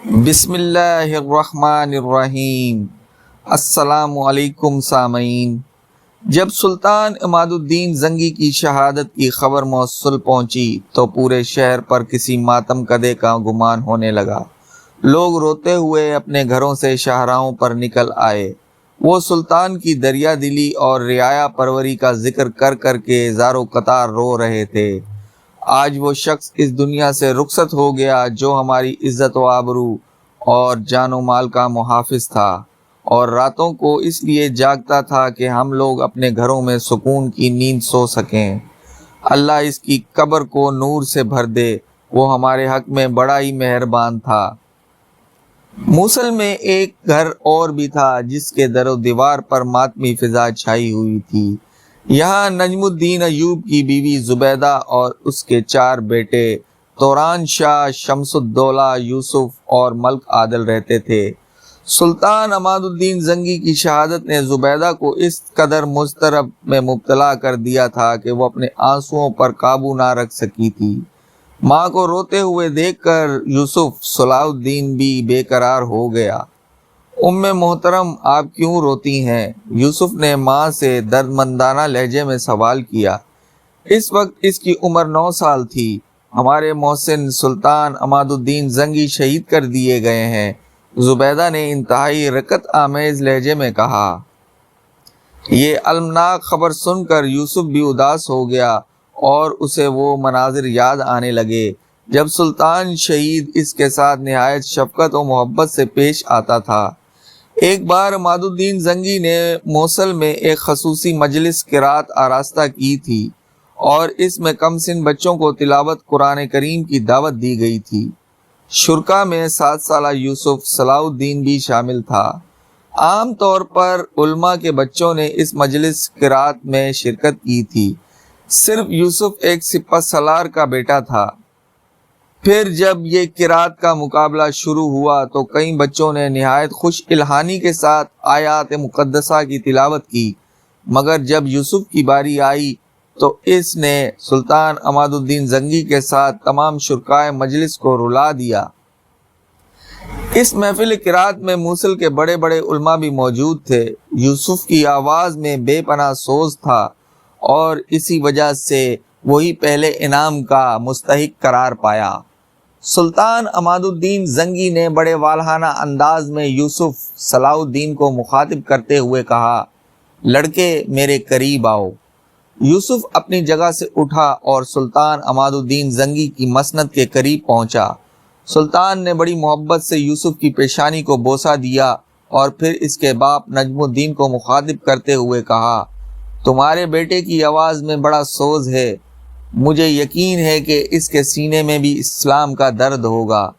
بسم اللہ الرحمن الرحیم۔ السلام علیکم سامعین۔ جب سلطان عماد الدین زنگی کی شہادت کی خبر موصل پہنچی تو پورے شہر پر کسی ماتم کدے کا گمان ہونے لگا۔ لوگ روتے ہوئے اپنے گھروں سے شاہراہوں پر نکل آئے۔ وہ سلطان کی دریا دلی اور رعایا پروری کا ذکر کر کر کے زار و قطار رو رہے تھے۔ آج وہ شخص اس دنیا سے رخصت ہو گیا جو ہماری عزت و آبرو اور جان و مال کا محافظ تھا، اور راتوں کو اس لیے جاگتا تھا کہ ہم لوگ اپنے گھروں میں سکون کی نیند سو سکیں۔ اللہ اس کی قبر کو نور سے بھر دے، وہ ہمارے حق میں بڑا ہی مہربان تھا۔ موصل میں ایک گھر اور بھی تھا جس کے در و دیوار پر ماتمی فضا چھائی ہوئی تھی۔ یہاں نجم الدین ایوب کی بیوی زبیدہ اور اس کے 4 بیٹے توران شاہ، شمس الدولہ، یوسف اور ملک عادل رہتے تھے۔ سلطان عماد الدین زنگی کی شہادت نے زبیدہ کو اس قدر مضطرب میں مبتلا کر دیا تھا کہ وہ اپنے آنسوؤں پر قابو نہ رکھ سکی تھی۔ ماں کو روتے ہوئے دیکھ کر یوسف صلاح الدین بھی بے قرار ہو گیا۔ ام محترم، آپ کیوں روتی ہیں؟ یوسف نے ماں سے دردمندانہ لہجے میں سوال کیا۔ اس وقت اس کی عمر 9 سال تھی۔ ہمارے محسن سلطان عماد الدین زنگی شہید کر دیے گئے ہیں، زبیدہ نے انتہائی رقت آمیز لہجے میں کہا۔ یہ المناک خبر سن کر یوسف بھی اداس ہو گیا اور اسے وہ مناظر یاد آنے لگے جب سلطان شہید اس کے ساتھ نہایت شفقت و محبت سے پیش آتا تھا۔ ایک بار عماد الدین زنگی نے موصل میں ایک خصوصی مجلس قرات آراستہ کی تھی اور اس میں کم سن بچوں کو تلاوت قرآن کریم کی دعوت دی گئی تھی۔ شرکا میں 7 سالہ یوسف صلاح الدین بھی شامل تھا۔ عام طور پر علماء کے بچوں نے اس مجلس قرات میں شرکت کی تھی، صرف یوسف ایک سپہ سالار کا بیٹا تھا۔ پھر جب یہ قرات کا مقابلہ شروع ہوا تو کئی بچوں نے نہایت خوش الحانی کے ساتھ آیات مقدسہ کی تلاوت کی، مگر جب یوسف کی باری آئی تو اس نے سلطان عماد الدین زنگی کے ساتھ تمام شرکائے مجلس کو رلا دیا۔ اس محفل قرات میں موصل کے بڑے بڑے علماء بھی موجود تھے۔ یوسف کی آواز میں بے پناہ سوز تھا اور اسی وجہ سے وہی پہلے انعام کا مستحق قرار پایا۔ سلطان عماد الدین زنگی نے بڑے والہانہ انداز میں یوسف صلاح الدین کو مخاطب کرتے ہوئے کہا، لڑکے میرے قریب آؤ۔ یوسف اپنی جگہ سے اٹھا اور سلطان عماد الدین زنگی کی مسند کے قریب پہنچا۔ سلطان نے بڑی محبت سے یوسف کی پیشانی کو بوسہ دیا اور پھر اس کے باپ نجم الدین کو مخاطب کرتے ہوئے کہا، تمہارے بیٹے کی آواز میں بڑا سوز ہے، مجھے یقین ہے کہ اس کے سینے میں بھی اسلام کا درد ہوگا۔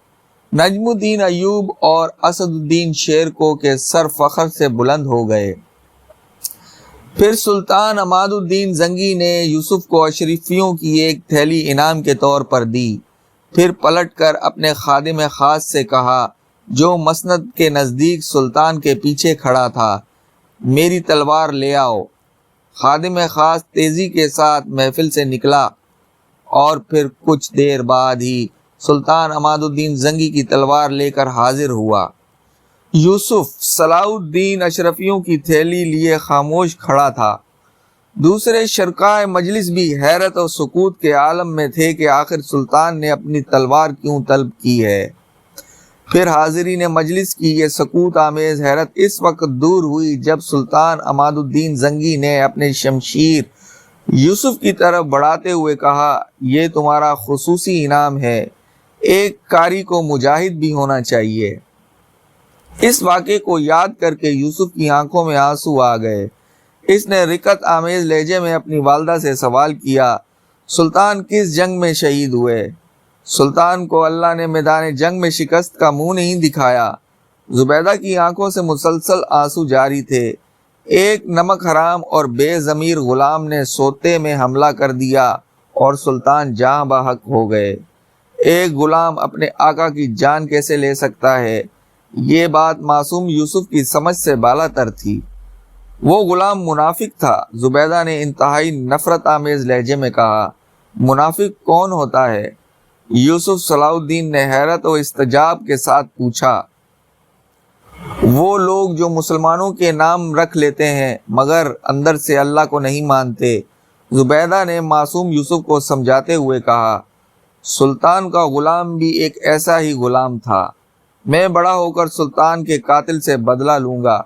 نجم الدین ایوب اور اسد الدین شیرکو کے سر فخر سے بلند ہو گئے۔ پھر سلطان عماد الدین زنگی نے یوسف کو اشرفیوں کی ایک تھیلی انعام کے طور پر دی، پھر پلٹ کر اپنے خادم خاص سے کہا جو مسند کے نزدیک سلطان کے پیچھے کھڑا تھا، میری تلوار لے آؤ۔ خادم خاص تیزی کے ساتھ محفل سے نکلا اور پھر کچھ دیر بعد ہی سلطان عماد الدین زنگی کی تلوار لے کر حاضر ہوا۔ یوسف صلاح الدین اشرفیوں کی تھیلی لیے خاموش کھڑا تھا۔ دوسرے شرکائے مجلس بھی حیرت اور سکوت کے عالم میں تھے کہ آخر سلطان نے اپنی تلوار کیوں طلب کی ہے۔ پھر حاضرین مجلس کی یہ سکوت آمیز حیرت اس وقت دور ہوئی جب سلطان عماد الدین زنگی نے اپنے شمشیر یوسف کی طرف بڑھاتے ہوئے کہا، یہ تمہارا خصوصی انعام ہے، ایک قاری کو مجاہد بھی ہونا چاہیے۔ اس واقعے کو یاد کر کے یوسف کی آنکھوں میں آنسو آ گئے۔ اس نے رقت آمیز لہجے میں اپنی والدہ سے سوال کیا، سلطان کس جنگ میں شہید ہوئے؟ سلطان کو اللہ نے میدان جنگ میں شکست کا منہ نہیں دکھایا۔ زبیدہ کی آنکھوں سے مسلسل آنسو جاری تھے۔ ایک نمک حرام اور بے ضمیر غلام نے سوتے میں حملہ کر دیا اور سلطان جاں بحق ہو گئے۔ ایک غلام اپنے آقا کی جان کیسے لے سکتا ہے؟ یہ بات معصوم یوسف کی سمجھ سے بالا تر تھی۔ وہ غلام منافق تھا۔ زبیدہ نے انتہائی نفرت آمیز لہجے میں کہا، منافق کون ہوتا ہے؟ یوسف صلاح الدین نے حیرت و استجاب کے ساتھ پوچھا، وہ لوگ جو مسلمانوں کے نام رکھ لیتے ہیں مگر اندر سے اللہ کو نہیں مانتے؟ زبیدہ نے معصوم یوسف کو سمجھاتے ہوئے کہا، سلطان کا غلام بھی ایک ایسا ہی غلام تھا، میں بڑا ہو کر سلطان کے قاتل سے بدلہ لوں گا۔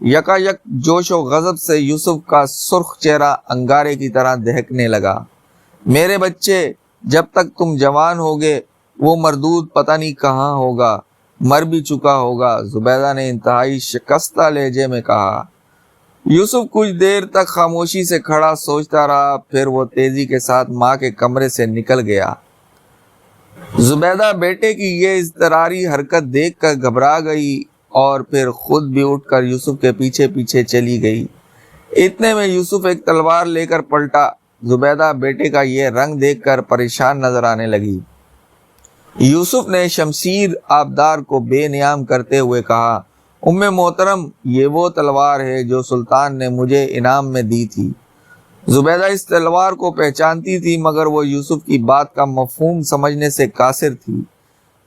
یکا یک جوش و غضب سے یوسف کا سرخ چہرہ انگارے کی طرح دہکنے لگا۔ میرے بچے، جب تک تم جوان ہوگے وہ مردود پتہ نہیں کہاں ہوگا، مر بھی چکا ہوگا، زبیدہ نے انتہائی شکستہ لہجے میں کہا۔ یوسف کچھ دیر تک خاموشی سے کھڑا سوچتا رہا، پھر وہ تیزی کے ساتھ ماں کے کمرے سے نکل گیا۔ زبیدہ بیٹے کی یہ اضطراری حرکت دیکھ کر گھبرا گئی اور پھر خود بھی اٹھ کر یوسف کے پیچھے پیچھے چلی گئی۔ اتنے میں یوسف ایک تلوار لے کر پلٹا۔ زبیدہ بیٹے کا یہ رنگ دیکھ کر پریشان نظر آنے لگی۔ یوسف نے شمشیر آبدار کو بے نیام کرتے ہوئے کہا، ام محترم، یہ وہ تلوار ہے جو سلطان نے مجھے انعام میں دی تھی۔ زبیدہ اس تلوار کو پہچانتی تھی مگر وہ یوسف کی بات کا مفہوم سمجھنے سے قاصر تھی۔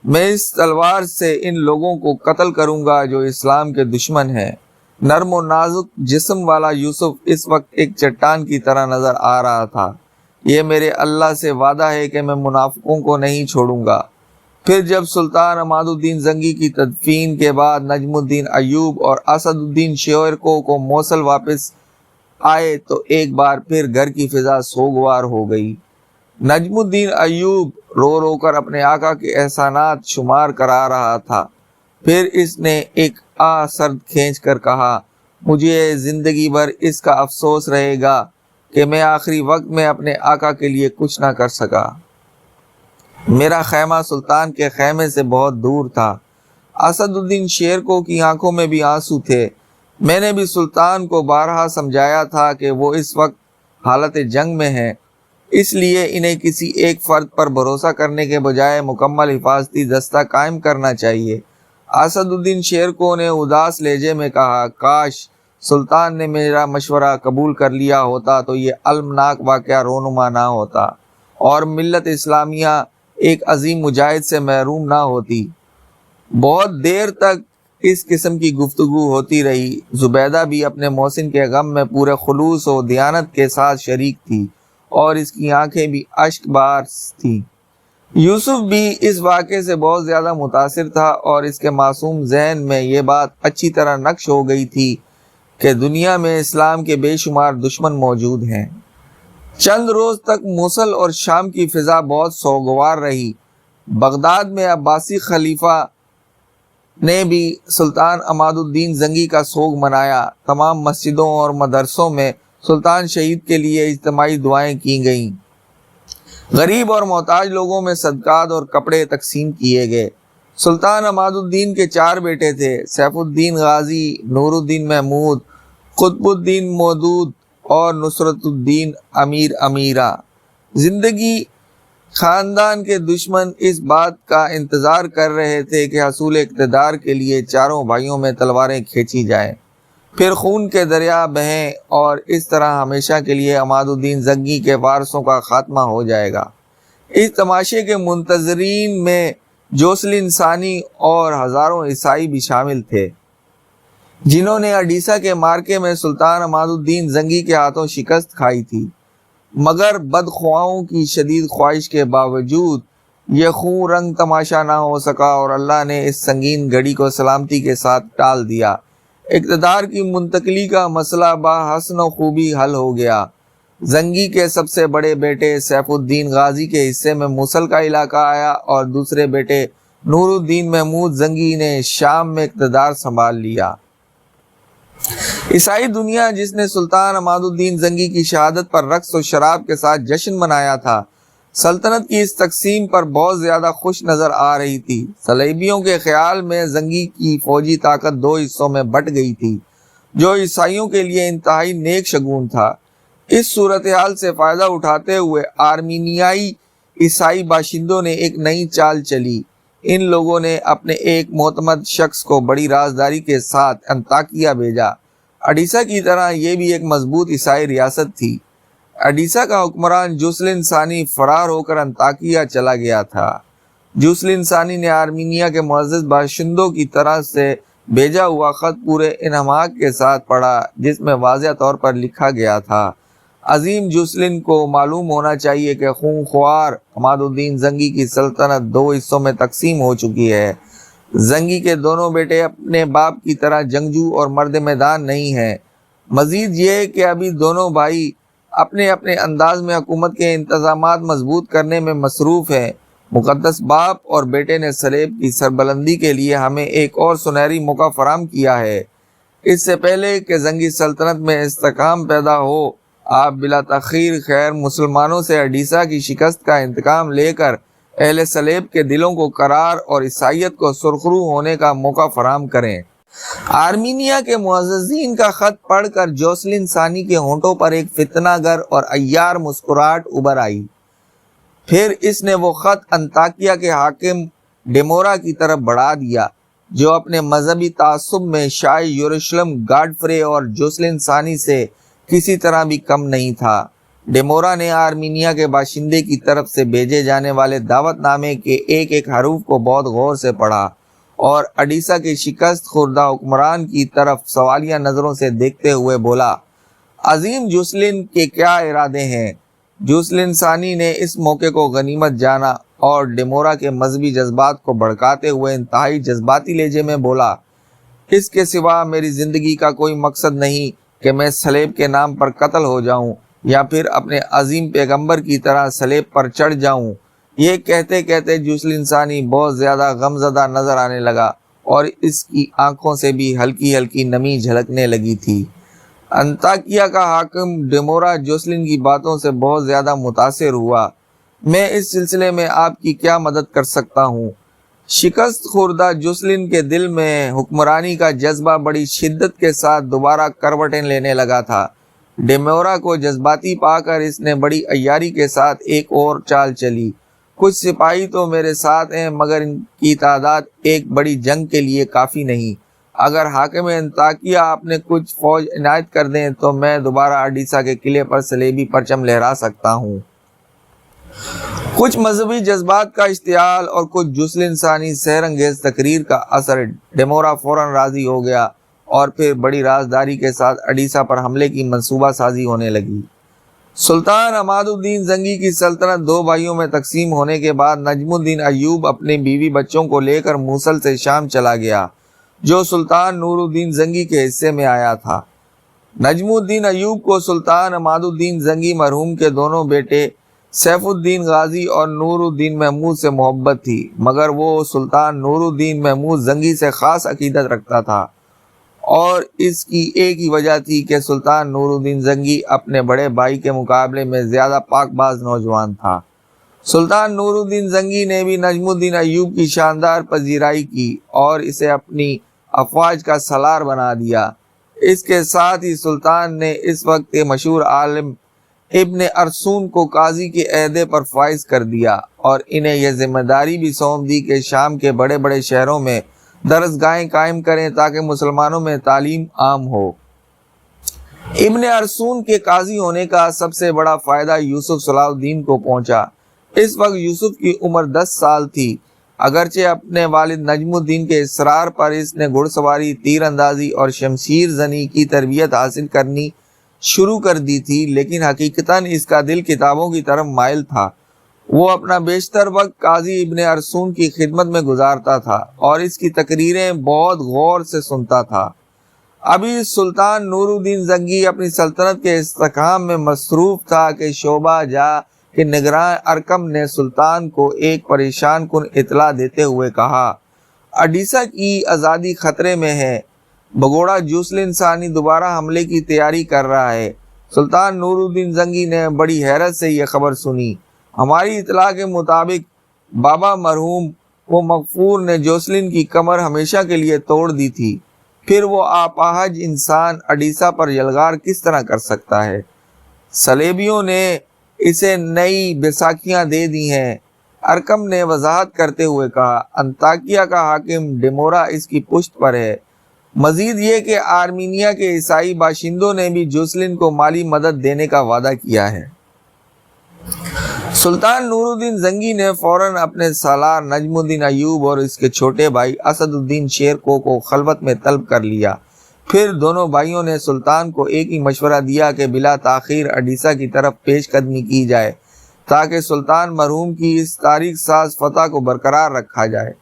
میں اس تلوار سے ان لوگوں کو قتل کروں گا جو اسلام کے دشمن ہیں۔ نرم و نازک جسم والا یوسف اس وقت ایک چٹان کی طرح نظر آ رہا تھا۔ یہ میرے اللہ سے وعدہ ہے کہ میں منافقوں کو نہیں چھوڑوں گا۔ پھر جب سلطان عماد الدین زنگی کی تدفین کے بعد نجم الدین ایوب اور اسد الدین شیرکو کو موصل واپس آئے تو ایک بار پھر گھر کی فضا سوگوار ہو گئی۔ نجم الدین ایوب رو رو کر اپنے آقا کے احسانات شمار کرا رہا تھا۔ پھر اس نے ایک سرد کھینچ کر کہا، مجھے زندگی بھر اس کا افسوس رہے گا کہ میں آخری وقت میں اپنے آقا کے لیے کچھ نہ کر سکا۔ میرا خیمہ سلطان کے خیمے سے بہت دور تھا۔ اسد الدین شیرکو کی آنکھوں میں بھی آنسو تھے۔ میں نے بھی سلطان کو بارہا سمجھایا تھا کہ وہ اس وقت حالت جنگ میں ہیں، اس لیے انہیں کسی ایک فرد پر بھروسہ کرنے کے بجائے مکمل حفاظتی دستہ قائم کرنا چاہیے۔ اسد الدین شیرکو نے اداس لہجے میں کہا، کاش سلطان نے میرا مشورہ قبول کر لیا ہوتا تو یہ المناک واقعہ رونما نہ ہوتا اور ملت اسلامیہ ایک عظیم مجاہد سے محروم نہ ہوتی۔ بہت دیر تک اس قسم کی گفتگو ہوتی رہی۔ زبیدہ بھی اپنے محسن کے غم میں پورے خلوص و دیانت کے ساتھ شریک تھی اور اس کی آنکھیں بھی اشک بار تھیں۔ یوسف بھی اس واقعے سے بہت زیادہ متاثر تھا اور اس کے معصوم ذہن میں یہ بات اچھی طرح نقش ہو گئی تھی کہ دنیا میں اسلام کے بے شمار دشمن موجود ہیں۔ چند روز تک موصل اور شام کی فضا بہت سوگوار رہی۔ بغداد میں عباسی خلیفہ نے بھی سلطان عماد الدین زنگی کا سوگ منایا۔ تمام مسجدوں اور مدرسوں میں سلطان شہید کے لیے اجتماعی دعائیں کی گئیں۔ غریب اور محتاج لوگوں میں صدقات اور کپڑے تقسیم کیے گئے۔ سلطان عماد الدین کے 4 بیٹے تھے، سیف الدین غازی، نور الدین محمود، قطب الدین مودود اور نصرت الدین امیر امیرہ۔ زندگی خاندان کے دشمن اس بات کا انتظار کر رہے تھے کہ حصول اقتدار کے لیے چاروں بھائیوں میں تلواریں کھینچی جائیں، پھر خون کے دریا بہیں اور اس طرح ہمیشہ کے لیے عماد الدین زنگی کے وارثوں کا خاتمہ ہو جائے گا۔ اس تماشے کے منتظرین میں جوسلین ثانی اور ہزاروں عیسائی بھی شامل تھے جنہوں نے اڈیسہ کے مارکے میں سلطان عماد الدین زنگی کے ہاتھوں شکست کھائی تھی، مگر بدخواہوں کی شدید خواہش کے باوجود یہ خون رنگ تماشا نہ ہو سکا اور اللہ نے اس سنگین گھڑی کو سلامتی کے ساتھ ٹال دیا۔ اقتدار کی منتقلی کا مسئلہ بحسن و خوبی حل ہو گیا۔ زنگی کے سب سے بڑے بیٹے سیف الدین غازی کے حصے میں موصل کا علاقہ آیا اور دوسرے بیٹے نور الدین محمود زنگی نے شام میں اقتدار سنبھال لیا۔ عیسائی دنیا جس نے سلطان عماد الدین زنگی کی شہادت پر رقص و شراب کے ساتھ جشن منایا تھا، سلطنت کی اس تقسیم پر بہت زیادہ خوش نظر آ رہی تھی۔ صلیبیوں کے خیال میں زنگی کی فوجی طاقت 2 حصوں میں بٹ گئی تھی، جو عیسائیوں کے لیے انتہائی نیک شگون تھا۔ اس صورتحال سے فائدہ اٹھاتے ہوئے آرمینیائی عیسائی باشندوں نے ایک نئی چال چلی۔ ان لوگوں نے اپنے ایک معتمد شخص کو بڑی رازداری کے ساتھ انطاکیہ بھیجا۔ اڈیسہ کی طرح یہ بھی ایک مضبوط عیسائی ریاست تھی۔ اڈیسا کا حکمران جوسلن ثانی فرار ہو کر انطاکیہ چلا گیا تھا۔ جوسلن ثانی نے آرمینیا کے معزز باشندوں کی طرح سے بھیجا ہوا خط پورے انہماک کے ساتھ پڑھا، جس میں واضح طور پر لکھا گیا تھا: عظیم جوسلن کو معلوم ہونا چاہیے کہ خونخوار عماد الدین زنگی کی سلطنت 2 حصوں میں تقسیم ہو چکی ہے۔ زنگی کے دونوں بیٹے اپنے باپ کی طرح جنگجو اور مرد میدان نہیں ہیں۔ مزید یہ کہ ابھی دونوں بھائی اپنے اپنے انداز میں حکومت کے انتظامات مضبوط کرنے میں مصروف ہیں۔ مقدس باپ اور بیٹے نے صلیب کی سربلندی کے لیے ہمیں ایک اور سنہری موقع فراہم کیا ہے۔ اس سے پہلے کہ زنگی سلطنت میں استحکام پیدا ہو، آپ بلا تاخیر خیر مسلمانوں سے اڈیسا کی شکست کا انتقام لے کر اہل صلیب کے دلوں کو قرار اور عیسائیت کو سرخرو ہونے کا موقع فراہم کریں۔ آرمینیا کے معززین کا خط پڑھ کر جوسلن ثانی کے ہونٹوں پر ایک فتنہ گر اور عیار مسکراہٹ ابھر آئی۔ پھر اس نے وہ خط انطاکیہ کے حاکم ڈیمورا کی طرف بڑھا دیا، جو اپنے مذہبی تعصب میں شاہ یروشلم گاڈفرے اور جوسلن ثانی سے کسی طرح بھی کم نہیں تھا۔ ڈیمورا نے آرمینیا کے باشندے کی طرف سے بھیجے جانے والے دعوت نامے کے ایک ایک حروف کو بہت غور سے پڑھا اور اڈیسا کے شکست خوردہ حکمران کی طرف سوالیہ نظروں سے دیکھتے ہوئے بولا: عظیم جوسلن کے کیا ارادے ہیں؟ جوسلن ثانی نے اس موقع کو غنیمت جانا اور ڈیمورا کے مذہبی جذبات کو بھڑکاتے ہوئے انتہائی جذباتی لہجے میں بولا: اس کے سوا میری زندگی کا کوئی مقصد نہیں کہ میں صلیب کے نام پر قتل ہو جاؤں یا پھر اپنے عظیم پیغمبر کی طرح صلیب پر چڑھ جاؤں۔ یہ کہتے کہتے جوسلن ثانی بہت زیادہ غمزدہ نظر آنے لگا اور اس کی آنکھوں سے بھی ہلکی ہلکی نمی جھلکنے لگی تھی۔ انطاکیہ کا حاکم ڈیمورا جوسلن کی باتوں سے بہت زیادہ متاثر ہوا۔ میں اس سلسلے میں آپ کی کیا مدد کر سکتا ہوں؟ شکست خوردہ جوسلن کے دل میں حکمرانی کا جذبہ بڑی شدت کے ساتھ دوبارہ کروٹیں لینے لگا تھا۔ ڈیمورا کو جذباتی پا کر اس نے بڑی عیاری کے ساتھ ایک اور چال چلی: کچھ سپاہی تو میرے ساتھ ہیں، مگر ان کی تعداد ایک بڑی جنگ کے لیے کافی نہیں۔ اگر حاکم انطاکیہ آپ نے کچھ فوج عنایت کر دیں تو میں دوبارہ اڈیسا کے قلعے پر صلیبی پرچم لہرا سکتا ہوں۔ کچھ مذہبی جذبات کا اشتعال اور کچھ جوسلن ثانی سحر انگیز تقریر کا اثر ڈیمورا فوراً راضی ہو گیا اور پھر بڑی رازداری کے ساتھ اڈیسا پر حملے کی منصوبہ سازی ہونے لگی۔ سلطان عماد الدین زنگی کی سلطنت 2 بھائیوں میں تقسیم ہونے کے بعد نجم الدین ایوب اپنے بیوی بچوں کو لے کر موصل سے شام چلا گیا، جو سلطان نور الدین زنگی کے حصے میں آیا تھا۔ نجم الدین ایوب کو سلطان عماد الدین زنگی مرحوم کے دونوں بیٹے سیف الدین غازی اور نور الدین محمود سے محبت تھی، مگر وہ سلطان نور الدین محمود زنگی سے خاص عقیدت رکھتا تھا، اور اس کی ایک ہی وجہ تھی کہ سلطان نور الدین زنگی اپنے بڑے بھائی کے مقابلے میں زیادہ پاک باز نوجوان تھا۔ سلطان نور الدین زنگی نے بھی نجم الدین ایوب کی شاندار پذیرائی کی اور اسے اپنی افواج کا سالار بنا دیا۔ اس کے ساتھ ہی سلطان نے اس وقت کے مشہور عالم ابن ارسون کو قاضی کے عہدے پر فائز کر دیا اور انہیں یہ ذمہ داری بھی سونپ دی کہ شام کے بڑے بڑے شہروں میں درسگاہیں قائم کریں تاکہ مسلمانوں میں تعلیم عام ہو۔ ابن ارسون کے قاضی ہونے کا سب سے بڑا فائدہ یوسف صلاح الدین کو پہنچا۔ اس وقت یوسف کی عمر 10 سال تھی۔ اگرچہ اپنے والد نجم الدین کے اصرار پر اس نے گھڑ سواری، تیر اندازی اور شمشیر زنی کی تربیت حاصل کرنی شروع کر دی تھی، لیکن حقیقتاً اس کا دل کتابوں کی طرف مائل تھا۔ وہ اپنا بیشتر وقت قاضی ابن ارسون کی خدمت میں گزارتا تھا اور اس کی تقریریں بہت غور سے سنتا تھا۔ ابھی سلطان نور الدین زنگی اپنی سلطنت کے استحکام میں مصروف تھا کہ شعبہ جاں کے نگراں ارکم نے سلطان کو ایک پریشان کن اطلاع دیتے ہوئے کہا: اڈیسا کی آزادی خطرے میں ہے۔ بگوڑا جوسلن ثانی دوبارہ حملے کی تیاری کر رہا ہے۔ سلطان نور الدین زنگی نے بڑی حیرت سے یہ خبر سنی۔ ہماری اطلاع کے مطابق بابا مرحوم و مغفور نے جوسلن کی کمر ہمیشہ کے لیے توڑ دی تھی، پھر وہ آپاہج انسان اڈیسا پر یلغار کس طرح کر سکتا ہے؟ صلیبیوں نے اسے نئی بیساکھیاں دے دی ہیں۔ ارکم نے وضاحت کرتے ہوئے کہا: انطاکیہ کا حاکم ڈیمورا اس کی پشت پر ہے۔ مزید یہ کہ آرمینیا کے عیسائی باشندوں نے بھی جوسلن کو مالی مدد دینے کا وعدہ کیا ہے۔ سلطان نور الدین زنگی نے فوراً اپنے سالار نجم الدین ایوب اور اس کے چھوٹے بھائی اسد الدین شیر کو خلوت میں طلب کر لیا۔ پھر دونوں بھائیوں نے سلطان کو ایک ہی مشورہ دیا کہ بلا تاخیر اڈیسہ کی طرف پیش قدمی کی جائے تاکہ سلطان مرحوم کی اس تاریخ ساز فتح کو برقرار رکھا جائے۔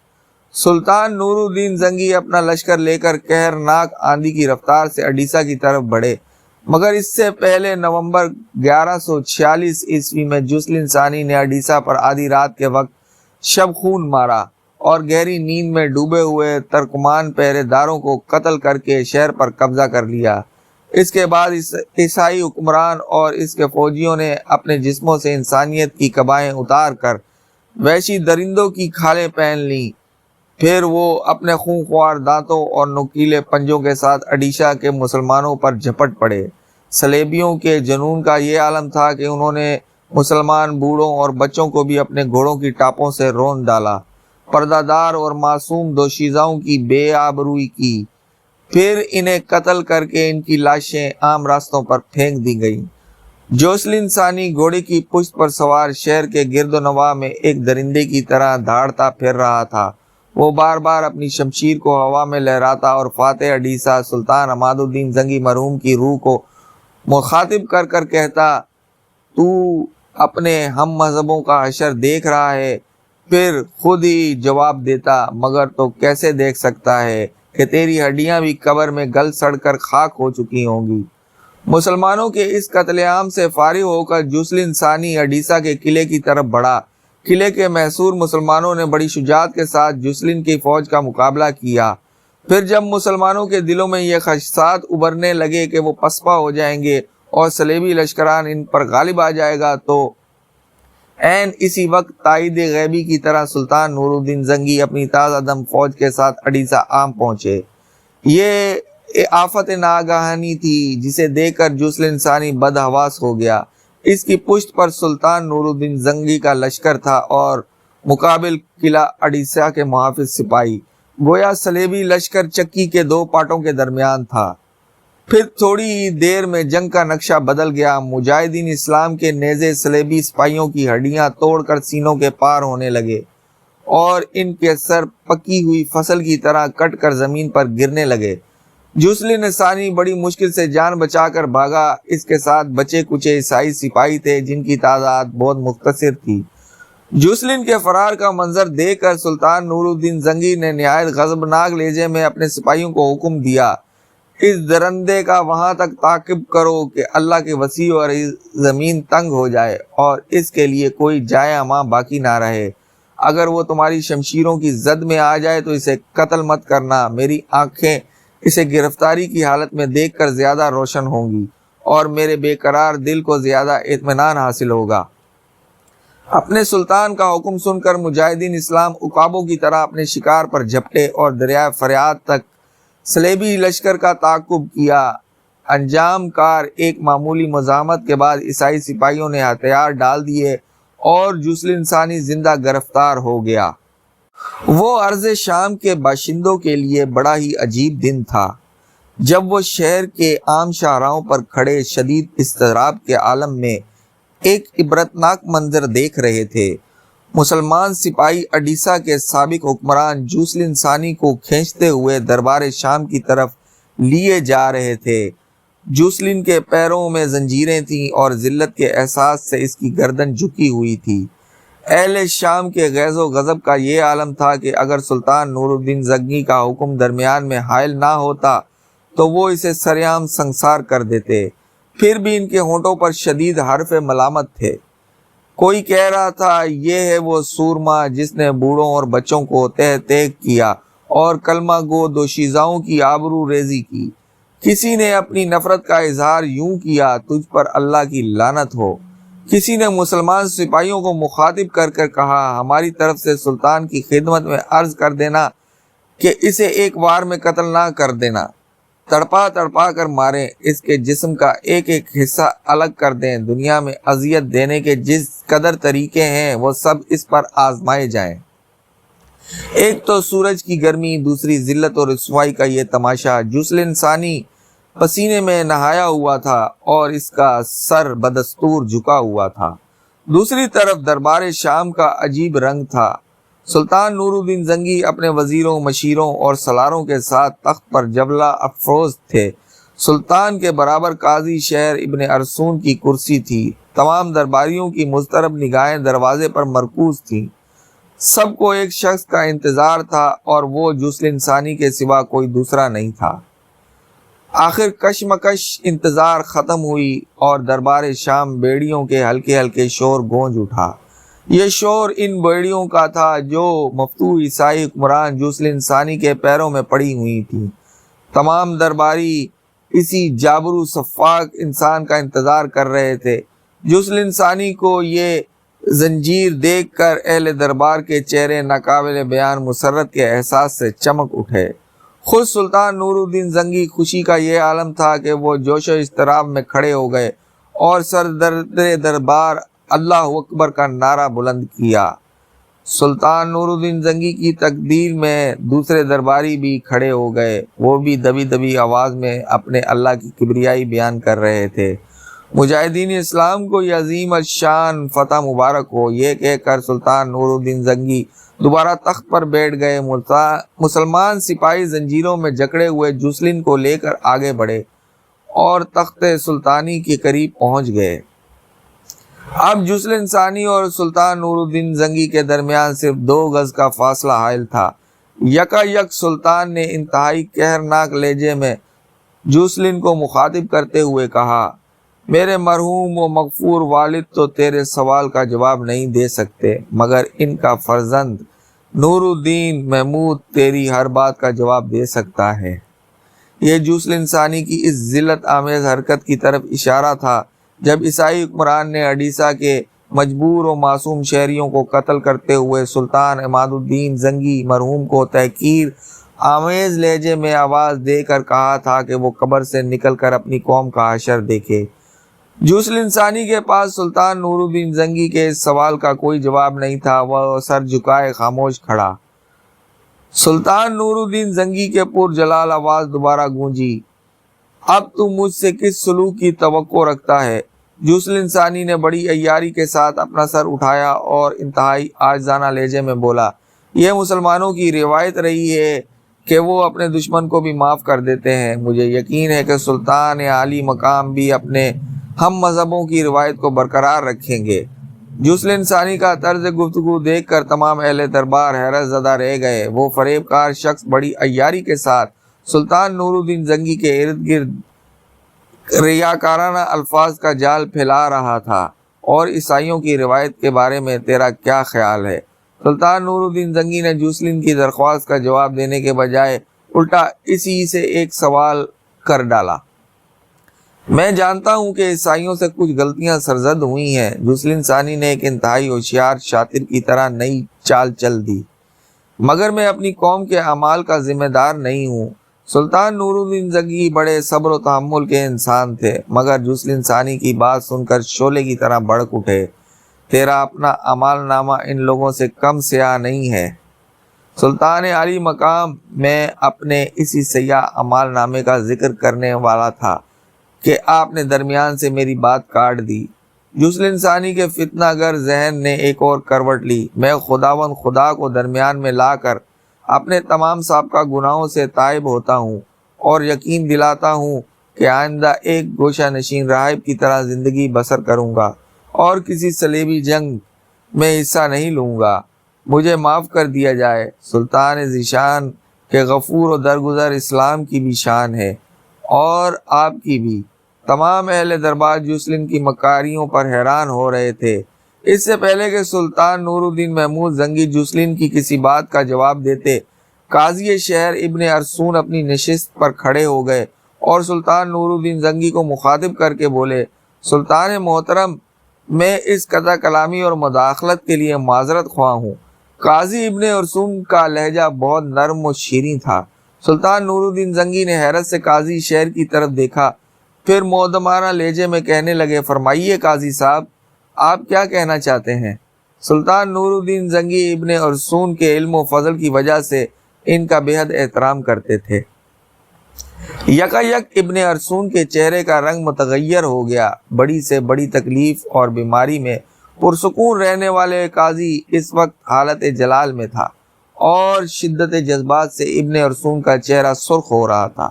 سلطان نور الدین زنگی اپنا لشکر لے کر قہرناک آندھی کی رفتار سے اڈیسہ کی طرف بڑھے، مگر اس سے پہلے نومبر 1146 عیسوی میں جوسلن ثانی نے اڈیسہ پر آدھی رات کے وقت شب خون مارا اور گہری نیند میں ڈوبے ہوئے ترکمان پہرے داروں کو قتل کر کے شہر پر قبضہ کر لیا۔ اس کے بعد عیسائی حکمران اور اس کے فوجیوں نے اپنے جسموں سے انسانیت کی قبائیں اتار کر وحشی درندوں کی کھالیں پہن لیں۔ پھر وہ اپنے خونخوار دانتوں اور نوکیلے پنجوں کے ساتھ اڈیشہ کے مسلمانوں پر جھپٹ پڑے۔ صلیبیوں کے جنون کا یہ عالم تھا کہ انہوں نے مسلمان بوڑھوں اور بچوں کو بھی اپنے گھوڑوں کی ٹاپوں سے رون ڈالا، پردہ دار اور معصوم دوشیزاؤں کی بے آبروئی کی، پھر انہیں قتل کر کے ان کی لاشیں عام راستوں پر پھینک دی گئیں۔ جوسلن ثانی گھوڑے کی پشت پر سوار شہر کے گرد و نواح میں ایک درندے کی طرح دھاڑتا پھر رہا تھا۔ وہ بار بار اپنی شمشیر کو ہوا میں لہراتا اور فاتح اڈیسہ سلطان عماد الدین زنگی مرحوم کی روح کو مخاطب کر کر کہتا، تو اپنے ہم مذہبوں کا حشر دیکھ رہا ہے؟ پھر خود ہی جواب دیتا، مگر تو کیسے دیکھ سکتا ہے کہ تیری ہڈیاں بھی قبر میں گل سڑ کر خاک ہو چکی ہوں گی۔ مسلمانوں کے اس قتل عام سے فارغ ہو کر جوسلن ثانی اڈیسہ کے قلعے کی طرف بڑھا۔ قلعے کے محصور مسلمانوں نے بڑی شجاعت کے ساتھ جوسلن کی فوج کا مقابلہ کیا۔ پھر جب مسلمانوں کے دلوں میں یہ خدشات ابھرنے لگے کہ وہ پسپا ہو جائیں گے اور صلیبی لشکران ان پر غالب آ جائے گا، تو عین اسی وقت تائید غیبی کی طرح سلطان نور الدین زنگی اپنی تازہ دم فوج کے ساتھ اڈیسہ عام پہنچے۔ یہ آفت ناگہانی تھی جسے دیکھ کر جوسلن ثانی بدحواس ہو گیا۔ اس کی پشت پر سلطان نور الدین زنگی کا لشکر تھا اور مقابل قلعہ اڈیسہ کے محافظ سپاہی، گویا صلیبی لشکر چکی کے دو پاٹوں کے درمیان تھا۔ پھر تھوڑی ہی دیر میں جنگ کا نقشہ بدل گیا۔ مجاہدین اسلام کے نیزے صلیبی سپاہیوں کی ہڈیاں توڑ کر سینوں کے پار ہونے لگے اور ان کے سر پکی ہوئی فصل کی طرح کٹ کر زمین پر گرنے لگے۔ جوسلن ثانی بڑی مشکل سے جان بچا کر بھاگا۔ اس کے ساتھ بچے کچے عیسائی سپاہی تھے جن کی تعداد بہت مختصر تھی۔ جوسلن کے فرار کا منظر دیکھ کر سلطان نور الدین زنگی نے نہایت غضبناک لہجے میں اپنے سپاہیوں کو حکم دیا، اس درندے کا وہاں تک تعقب کرو کہ اللہ کے وسیع اور زمین تنگ ہو جائے اور اس کے لیے کوئی جائے ہماں باقی نہ رہے۔ اگر وہ تمہاری شمشیروں کی زد میں آ جائے تو اسے قتل مت کرنا۔ میری آنکھیں اسے گرفتاری کی حالت میں دیکھ کر زیادہ روشن ہوں گی اور میرے بے قرار دل کو زیادہ اطمینان حاصل ہوگا۔ اپنے سلطان کا حکم سن کر مجاہدین اسلام عقابوں کی طرح اپنے شکار پر جھپٹے اور دریائے فریات تک صلیبی لشکر کا تعاقب کیا۔ انجام کار ایک معمولی مزاحمت کے بعد عیسائی سپاہیوں نے ہتھیار ڈال دیے اور جوسلن ثانی زندہ گرفتار ہو گیا۔ وہ ارض شام کے باشندوں کے لیے بڑا ہی عجیب دن تھا جب وہ شہر کے عام شاہراہوں پر کھڑے شدید اضطراب کے عالم میں ایک عبرتناک منظر دیکھ رہے تھے۔ مسلمان سپاہی اڈیسہ کے سابق حکمران جوسلن ثانی کو کھینچتے ہوئے دربار شام کی طرف لیے جا رہے تھے۔ جوسلن کے پیروں میں زنجیریں تھیں اور ذلت کے احساس سے اس کی گردن جھکی ہوئی تھی۔ اہل شام کے غیظ و غضب کا یہ عالم تھا کہ اگر سلطان نور الدین زنگی کا حکم درمیان میں حائل نہ ہوتا تو وہ اسے سرعام سنسار کر دیتے۔ پھر بھی ان کے ہونٹوں پر شدید حرف ملامت تھے۔ کوئی کہہ رہا تھا، یہ ہے وہ سورما جس نے بوڑھوں اور بچوں کو تہ تیغ کیا اور کلمہ گو دوشیزاؤں کی آبرو ریزی کی۔ کسی نے اپنی نفرت کا اظہار یوں کیا، تجھ پر اللہ کی لعنت ہو۔ کسی نے مسلمان سپاہیوں کو مخاطب کر کر کہا، ہماری طرف سے سلطان کی خدمت میں عرض کر دینا کہ اسے ایک وار میں قتل نہ کر دینا، تڑپا تڑپا کر ماریں، اس کے جسم کا ایک ایک حصہ الگ کر دیں۔ دنیا میں اذیت دینے کے جس قدر طریقے ہیں وہ سب اس پر آزمائے جائیں۔ ایک تو سورج کی گرمی، دوسری ذلت اور رسوائی کا یہ تماشا۔ جسلن ثانی پسینے میں نہایا ہوا تھا اور اس کا سر بدستور جھکا ہوا تھا۔ دوسری طرف دربار شام کا عجیب رنگ تھا۔ سلطان نور الدین زنگی اپنے وزیروں، مشیروں اور سلاروں کے ساتھ تخت پر جبلہ افروز تھے۔ سلطان کے برابر قاضی شہر ابن ارسون کی کرسی تھی۔ تمام درباریوں کی مضطرب نگاہیں دروازے پر مرکوز تھیں۔ سب کو ایک شخص کا انتظار تھا اور وہ جسلن ثانی کے سوا کوئی دوسرا نہیں تھا۔ آخر کشمکش انتظار ختم ہوئی اور دربار شام بیڑیوں کے ہلکے ہلکے شور گونج اٹھا۔ یہ شور ان بیڑیوں کا تھا جو مفتوح عیسائی حکمران جسلن ثانی کے پیروں میں پڑی ہوئی تھیں۔ تمام درباری اسی جابرو سفاک انسان کا انتظار کر رہے تھے۔ جسلن ثانی کو یہ زنجیر دیکھ کر اہل دربار کے چہرے ناقابل بیان مسرت کے احساس سے چمک اٹھے۔ خود سلطان نور الدین زنگی خوشی کا یہ عالم تھا کہ وہ جوش و اضطراب میں کھڑے ہو گئے اور سردر دربار اللہ اکبر کا نعرہ بلند کیا۔ سلطان نور الدین زنگی کی تقدیر میں دوسرے درباری بھی کھڑے ہو گئے۔ وہ بھی دبی دبی آواز میں اپنے اللہ کی کبریائی بیان کر رہے تھے۔ مجاہدین اسلام کو یہ عظیم الشان فتح مبارک ہو، یہ کہہ کر سلطان نور الدین زنگی دوبارہ تخت پر بیٹھ گئے۔ مسلمان سپاہی زنجیروں میں جکڑے ہوئے جسلن کو لے کر آگے بڑھے اور تخت سلطانی کے قریب پہنچ گئے۔ اب جسلن ثانی اور سلطان نور الدین زنگی کے درمیان صرف 2 گز کا فاصلہ حائل تھا۔ یکا یک سلطان نے انتہائی قہرناک لہجے میں جسلن کو مخاطب کرتے ہوئے کہا، میرے مرحوم و مغفور والد تو تیرے سوال کا جواب نہیں دے سکتے، مگر ان کا فرزند نور الدین محمود تیری ہر بات کا جواب دے سکتا ہے۔ یہ جسلن ثانی کی اس ذلت آمیز حرکت کی طرف اشارہ تھا جب عیسائی حکمران نے اڈیسہ کے مجبور و معصوم شہریوں کو قتل کرتے ہوئے سلطان عماد الدین زنگی مرحوم کو تحقیر آمیز لہجے میں آواز دے کر کہا تھا کہ وہ قبر سے نکل کر اپنی قوم کا حشر دیکھے۔ جسلن ثانی کے پاس سلطان نور الدین زنگی کے اس سوال کا کوئی جواب نہیں تھا۔ وہ سر جھکائے خاموش کھڑا۔ سلطان نور الدین زنگی کے پرجلال آواز دوبارہ گونجی، اب تو مجھ سے کس سلوک کی توقع رکھتا ہے؟ جسلن ثانی نے بڑی عیاری کے ساتھ اپنا سر اٹھایا اور انتہائی عاجزانہ لہجے میں بولا، یہ مسلمانوں کی روایت رہی ہے کہ وہ اپنے دشمن کو بھی معاف کر دیتے ہیں۔ مجھے یقین ہے کہ سلطان عالی مقام بھی اپنے ہم مذہبوں کی روایت کو برقرار رکھیں گے۔ جسلن ثانی کا طرز گفتگو دیکھ کر تمام اہل دربار حیرت زدہ رہ گئے۔ وہ فریب کار شخص بڑی عیاری کے ساتھ سلطان نور الدین زنگی کے ارد گرد ریاکارانہ الفاظ کا جال پھیلا رہا تھا۔ اور عیسائیوں کی روایت کے بارے میں تیرا کیا خیال ہے؟ سلطان نور الدین زنگی نے جسلن کی درخواست کا جواب دینے کے بجائے الٹا اسی سے ایک سوال کر ڈالا، میں جانتا ہوں کہ عیسائیوں سے کچھ غلطیاں سرزد ہوئی ہیں۔ جسلن ثانی نے ایک انتہائی ہوشیار شاطر کی طرح نئی چال چل دی، مگر میں اپنی قوم کے اعمال کا ذمہ دار نہیں ہوں۔ سلطان نور الدین زنگی بڑے صبر و تحمل کے انسان تھے، مگر جسلن ثانی کی بات سن کر شعلے کی طرح بھڑک اٹھے، تیرا اپنا عمال نامہ ان لوگوں سے کم سیاہ نہیں ہے۔ سلطان عالی مقام میں اپنے اسی سیاہ عمال نامے کا ذکر کرنے والا تھا کہ آپ نے درمیان سے میری بات کاٹ دی۔ جسلن ثانی کے فتنہ گر ذہن نے ایک اور کروٹ لی۔ میں خداوند خدا کو درمیان میں لا کر اپنے تمام سابقہ گناہوں سے تائب ہوتا ہوں اور یقین دلاتا ہوں کہ آئندہ ایک گوشہ نشین راہب کی طرح زندگی بسر کروں گا اور کسی صلیبی جنگ میں حصہ نہیں لوں گا۔ مجھے معاف کر دیا جائے۔ سلطان ذیشان کے غفور و درگزر اسلام کی بھی شان ہے اور آپ کی بھی۔ تمام اہل دربار جسلن کی مکاریوں پر حیران ہو رہے تھے۔ اس سے پہلے کہ سلطان نور الدین محمود زنگی جسلن کی کسی بات کا جواب دیتے، قاضی شہر ابن ارسون اپنی نشست پر کھڑے ہو گئے اور سلطان نور الدین زنگی کو مخاطب کر کے بولے، سلطان محترم، میں اس قطع کلامی اور مداخلت کے لیے معذرت خواہ ہوں۔ قاضی ابن ارسون کا لہجہ بہت نرم و شیریں تھا۔ سلطان نور الدین زنگی نے حیرت سے قاضی شہر کی طرف دیکھا، پھر مؤدبانہ لہجے میں کہنے لگے، فرمائیے قاضی صاحب، آپ کیا کہنا چاہتے ہیں؟ سلطان نور الدین زنگی ابن ارسون کے علم و فضل کی وجہ سے ان کا بے حد احترام کرتے تھے۔ یک ابن ارسون کے چہرے کا رنگ متغیر ہو گیا۔ بڑی سے بڑی تکلیف اور بیماری میں پرسکون رہنے والے قاضی اس وقت حالت جلال میں تھا اور شدت جذبات سے ابن ارسون کا چہرہ سرخ ہو رہا تھا۔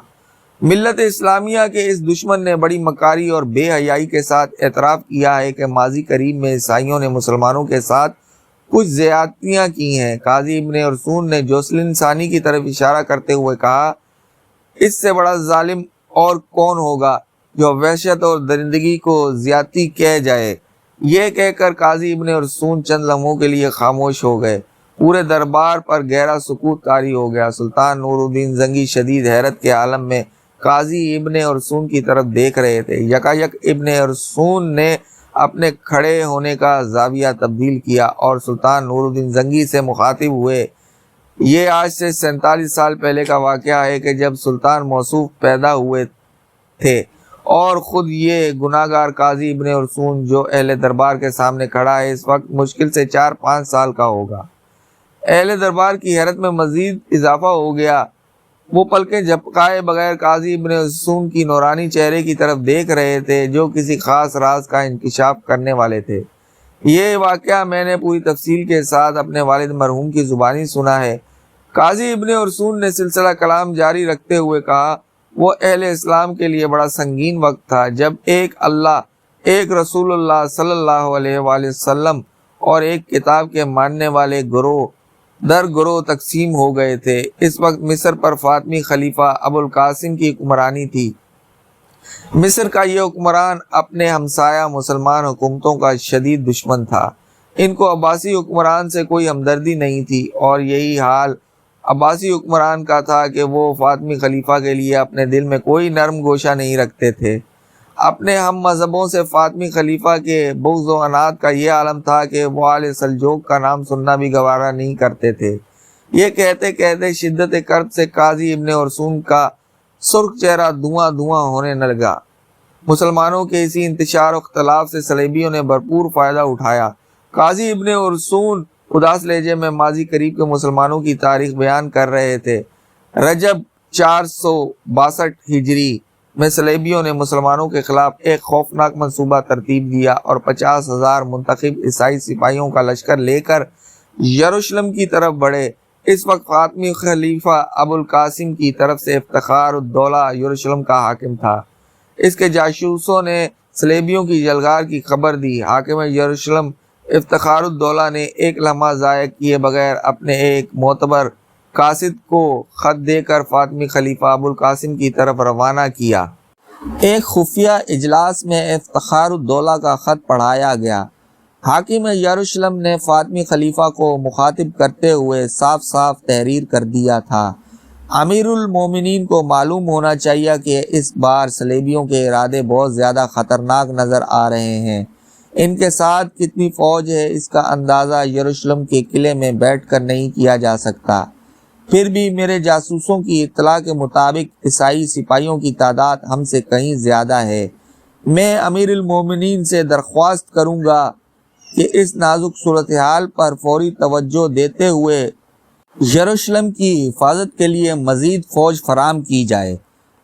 ملت اسلامیہ کے اس دشمن نے بڑی مکاری اور بے حیائی کے ساتھ اعتراف کیا ہے کہ ماضی قریب میں عیسائیوں نے مسلمانوں کے ساتھ کچھ زیادتیاں کی ہیں۔ قاضی ابن ارسون نے جوسلن ثانی کی طرف اشارہ کرتے ہوئے کہا، اس سے بڑا ظالم اور کون ہوگا جو وحشت اور درندگی کو زیادتی کہہ جائے۔ یہ کہہ کر قاضی ابن ارسون چند لمحوں کے لیے خاموش ہو گئے۔ پورے دربار پر گہرا سکوت طاری ہو گیا۔ سلطان نور الدین زنگی شدید حیرت کے عالم میں قاضی ابن ارسون کی طرف دیکھ رہے تھے۔ یک ابن ارسون نے اپنے کھڑے ہونے کا زاویہ تبدیل کیا اور سلطان نور الدین زنگی سے مخاطب ہوئے، یہ آج سے 47 سال پہلے کا واقعہ ہے کہ جب سلطان موصوف پیدا ہوئے تھے اور خود یہ گناہگار قاضی ابن ارسون جو اہل دربار کے سامنے کھڑا ہے اس وقت مشکل سے 4-5 سال کا ہوگا۔ اہل دربار کی حیرت میں مزید اضافہ ہو گیا۔ وہ پلکیں جھپکائے بغیر قاضی ابن ارسون کی نورانی چہرے کی طرف دیکھ رہے تھے جو کسی خاص راز کا انکشاف کرنے والے تھے۔ یہ واقعہ میں نے پوری تفصیل کے ساتھ اپنے والد مرحوم کی زبانی سنا ہے۔ قاضی ابن ارسون نے سلسلہ کلام جاری رکھتے ہوئے کہا، وہ اہل اسلام کے لیے بڑا سنگین وقت تھا جب ایک اللہ، ایک رسول اللہ صلی اللہ علیہ وآلہ وسلم اور ایک کتاب کے ماننے والے گروہ در گروہ تقسیم ہو گئے تھے۔ اس وقت مصر پر فاطمی خلیفہ ابو القاسم کی حکمرانی تھی۔ مصر کا یہ حکمران اپنے ہمسایہ مسلمان حکومتوں کا شدید دشمن تھا۔ ان کو عباسی حکمران سے کوئی ہمدردی نہیں تھی اور یہی حال عباسی حکمران کا تھا کہ وہ فاطمی خلیفہ کے لیے اپنے دل میں کوئی نرم گوشہ نہیں رکھتے تھے۔ اپنے ہم مذہبوں سے فاطمی خلیفہ کے بغض و عناد کا یہ عالم تھا کہ وہ آل سلجوق کا نام سننا بھی گوارا نہیں کرتے تھے۔ یہ کہتے کہتے شدت کرب سے قاضی ابن ارسون کا سرخ چہرہ دھواں ہونے نہ لگا۔ مسلمانوں کے اسی انتشار و اختلاف سے صلیبیوں نے بھرپور فائدہ اٹھایا۔ قاضی ابن ارسون اداس لہجے میں ماضی قریب کے مسلمانوں کی تاریخ بیان کر رہے تھے۔ رجب 462 ہجری میں صلیبیوں نے مسلمانوں کے خلاف ایک خوفناک منصوبہ ترتیب دیا اور 50,000 منتخب عیسائی سپاہیوں کا لشکر لے کر یروشلم کی طرف بڑھے۔ اس وقت فاطمی خلیفہ ابو القاسم کی طرف سے افتخار الدولہ یروشلم کا حاکم تھا۔ اس کے جاسوسوں نے صلیبیوں کی جلغار کی خبر دی۔ حاکم یروشلم افتخار الدولہ نے ایک لمحہ ضائع کیے بغیر اپنے ایک معتبر قاصد کو خط دے کر فاطمی خلیفہ ابو القاسم کی طرف روانہ کیا۔ ایک خفیہ اجلاس میں افتخار الدولہ کا خط پڑھایا گیا۔ حاکم یروشلم نے فاطمی خلیفہ کو مخاطب کرتے ہوئے صاف صاف تحریر کر دیا تھا، امیر المومنین کو معلوم ہونا چاہیے کہ اس بار صلیبیوں کے ارادے بہت زیادہ خطرناک نظر آ رہے ہیں۔ ان کے ساتھ کتنی فوج ہے اس کا اندازہ یروشلم کے قلعے میں بیٹھ کر نہیں کیا جا سکتا۔ پھر بھی میرے جاسوسوں کی اطلاع کے مطابق عیسائی سپاہیوں کی تعداد ہم سے کہیں زیادہ ہے۔ میں امیر المومنین سے درخواست کروں گا کہ اس نازک صورتحال پر فوری توجہ دیتے ہوئے یروشلم کی حفاظت کے لیے مزید فوج فراہم کی جائے۔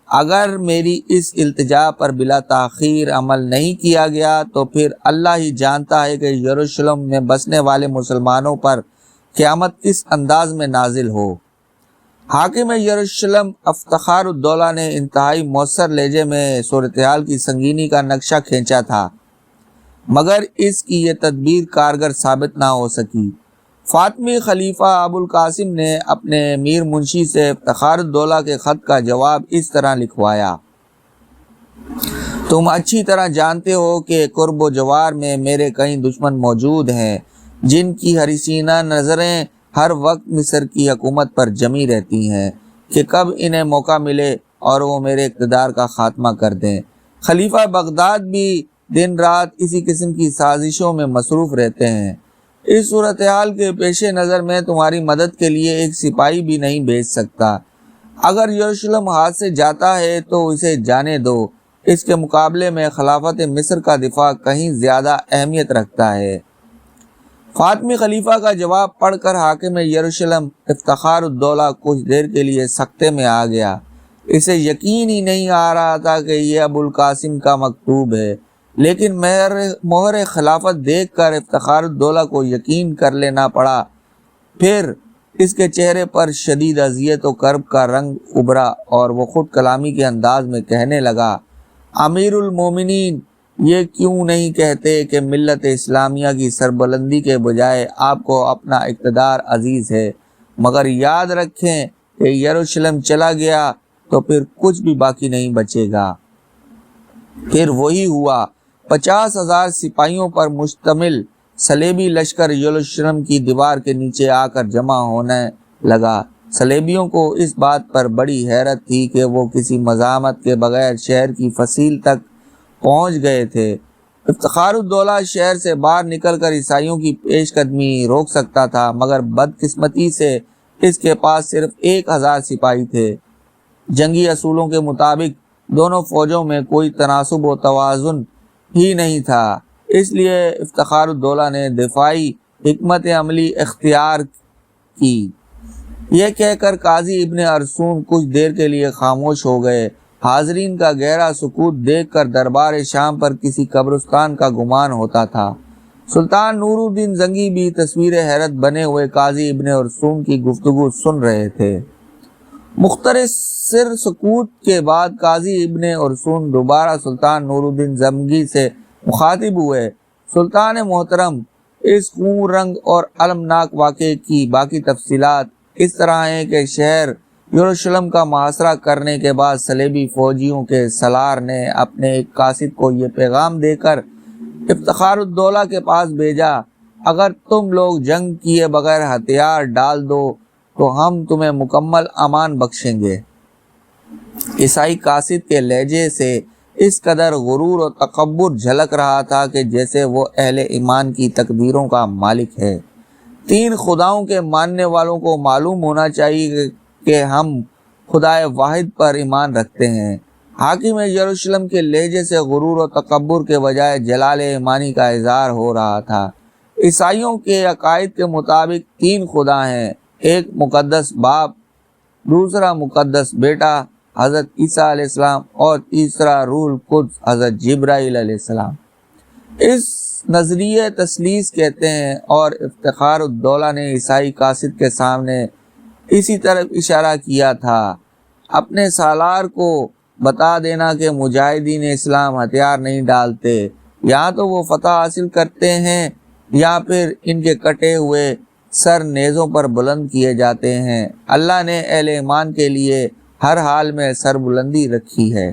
اگر میری اس التجا پر بلا تاخیر عمل نہیں کیا گیا تو پھر اللہ ہی جانتا ہے کہ یروشلم میں بسنے والے مسلمانوں پر قیامت کس انداز میں نازل ہو۔ حاکم یروشلم افتخار الدولہ نے انتہائی مؤثر لہجے میں صورتحال کی سنگینی کا نقشہ کھینچا تھا، مگر اس کی یہ تدبیر کارگر ثابت نہ ہو سکی۔ فاطمی خلیفہ ابو القاسم نے اپنے میر منشی سے افتخار الدولہ کے خط کا جواب اس طرح لکھوایا: تم اچھی طرح جانتے ہو کہ قرب و جوار میں میرے کئی دشمن موجود ہیں جن کی حریصانہ نظریں ہر وقت مصر کی حکومت پر جمی رہتی ہیں کہ کب انہیں موقع ملے اور وہ میرے اقتدار کا خاتمہ کر دیں۔ خلیفہ بغداد بھی دن رات اسی قسم کی سازشوں میں مصروف رہتے ہیں۔ اس صورتحال کے پیش نظر میں تمہاری مدد کے لیے ایک سپاہی بھی نہیں بھیج سکتا۔ اگر یروشلم ہاتھ سے جاتا ہے تو اسے جانے دو، اس کے مقابلے میں خلافت مصر کا دفاع کہیں زیادہ اہمیت رکھتا ہے۔ فاطمی خلیفہ کا جواب پڑھ کر حاکم یروشلم افتخار الدولہ کچھ دیر کے لیے سکتے میں آ گیا۔ اسے یقین ہی نہیں آ رہا تھا کہ یہ ابو القاسم کا مکتوب ہے، لیکن مہر خلافت دیکھ کر افتخار الدولہ کو یقین کر لینا پڑا۔ پھر اس کے چہرے پر شدید اذیت و کرب کا رنگ ابھرا اور وہ خود کلامی کے انداز میں کہنے لگا، امیر المومنین، یہ کیوں نہیں کہتے کہ ملت اسلامیہ کی سربلندی کے بجائے آپ کو اپنا اقتدار عزیز ہے؟ مگر یاد رکھیں کہ یروشلم چلا گیا تو پھر کچھ بھی باقی نہیں بچے گا۔ پھر وہی ہوا۔ 50,000 سپاہیوں پر مشتمل صلیبی لشکر یروشلم کی دیوار کے نیچے آ کر جمع ہونے لگا۔ صلیبیوں کو اس بات پر بڑی حیرت تھی کہ وہ کسی مزاحمت کے بغیر شہر کی فصیل تک پہنچ گئے تھے۔ افتخار الدولہ شہر سے باہر نکل کر عیسائیوں کی پیش قدمی روک سکتا تھا، مگر بدقسمتی سے اس کے پاس صرف 1,000 سپاہی تھے۔ جنگی اصولوں کے مطابق دونوں فوجوں میں کوئی تناسب و توازن ہی نہیں تھا، اس لیے افتخار الدولہ نے دفاعی حکمت عملی اختیار کی۔ یہ کہہ کر قاضی ابن ارسون کچھ دیر کے لیے خاموش ہو گئے۔ حاضرین کا گہرا سکوت دیکھ کر دربار شام پر کسی قبرستان کا گمان ہوتا تھا۔ سلطان نور الدین زنگی بھی تصویر حیرت بنے ہوئے قاضی ابن ارسون کی گفتگو سن رہے تھے۔ مختصر سکوت کے بعد قاضی ابن ارسون دوبارہ سلطان نور الدین زنگی سے مخاطب ہوئے، سلطان محترم، اس خون رنگ اور المناک واقعے کی باقی تفصیلات اس طرح ہیں کہ شہر یروشلم کا محاصرہ کرنے کے بعد صلیبی فوجیوں کے سالار نے اپنے ایک قاصد کو یہ پیغام دے کر افتخار الدولہ کے پاس بھیجا، اگر تم لوگ جنگ کیے بغیر ہتھیار ڈال دو تو ہم تمہیں مکمل امان بخشیں گے۔ عیسائی قاصد کے لہجے سے اس قدر غرور و تکبر جھلک رہا تھا کہ جیسے وہ اہل ایمان کی تقدیروں کا مالک ہے۔ 3 خداؤں کے ماننے والوں کو معلوم ہونا چاہیے کہ ہم خدائے واحد پر ایمان رکھتے ہیں۔ حاکم یروشلم کے لہجے سے غرور و تکبر کے بجائے جلال ایمانی کا اظہار ہو رہا تھا۔ عیسائیوں کے عقائد کے مطابق 3 خدا ہیں، ایک مقدس باپ، دوسرا مقدس بیٹا حضرت عیسیٰ علیہ السلام اور تیسرا روح القدس حضرت جبرائیل علیہ السلام۔ اس نظریے تثلیث کہتے ہیں، اور افتخار الدولہ نے عیسائی قاصد کے سامنے اسی طرف اشارہ کیا تھا۔ اپنے سالار کو بتا دینا کہ مجاہدین اسلام ہتھیار نہیں ڈالتے، یا تو وہ فتح حاصل کرتے ہیں یا پھر ان کے کٹے ہوئے سر نیزوں پر بلند کیے جاتے ہیں۔ اللہ نے اہل ایمان کے لیے ہر حال میں سر بلندی رکھی ہے۔